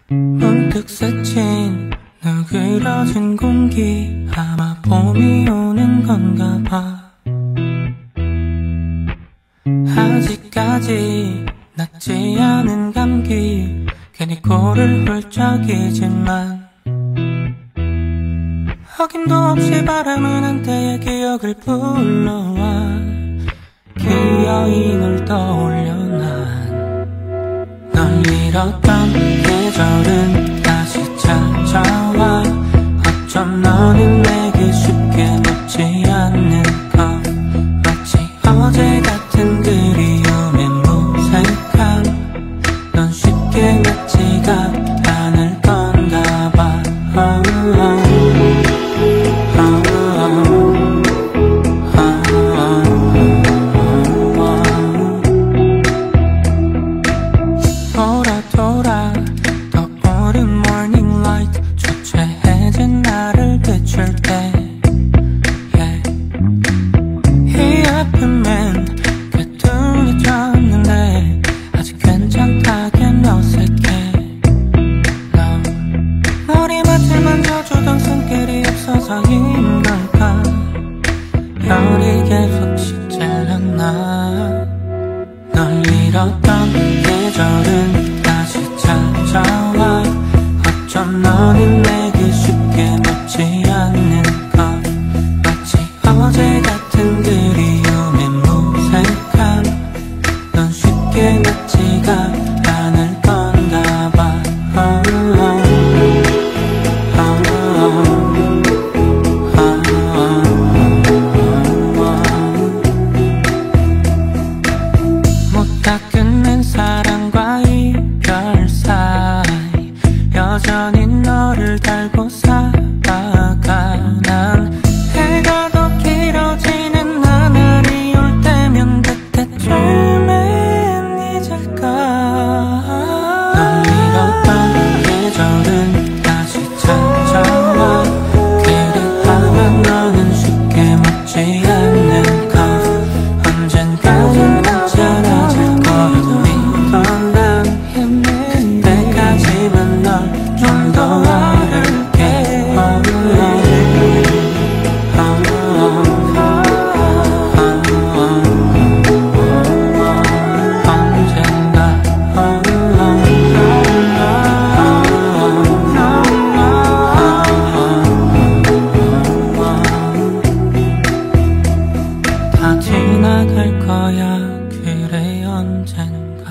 문득 스친 누그러진 공기, 아마 봄이 오는 건가 봐. 아직까지 낫지 않은 감기, 괜히 코를 훌쩍이지만 어김도 없이 바람은 한때의 기억을 불러와 기어이 널 떠올려 난. 널 잃었던 계절은 다시 찾아와. 어쩜 너는 내게 쉽게 묻지 않는 것, 마치 어제 같은 그리움의 무색함. 넌 쉽게 맺지가 않을 건가 봐. 돌아 떠오른 morning light, 초췌해진 나를 비출 때 이 아픔엔 꿰뚫려졌는데 아직 괜찮다긴 어색해. 너 머리맡을 만져주던 손길이 없어서인 걸까? 열이 계속 식질렀나? 널 잃었던 계절은 다시 찾아와. 어쩜 너는 내게 쉽게 묻지 않는 것, 마치 어제 같은 그리움의 무색함. 넌 쉽게 맺지가 않을 건가 봐. 못 다 끝낸 사랑과 이별 사이 여전히 너를 달고 살아가. 난 해가 더 길어지는 나날이 올 때면 그때쯤엔 잊을까. 널 잃었던 계절은 다시 찾아와. 그래야만 너는 쉽게 묻지 않는 것, 언젠가는 괜찮아질 거라고 믿던 난 그때까지만 널 좀 더 알을게. 언젠가 다 지나갈 거야, 그래 언젠가.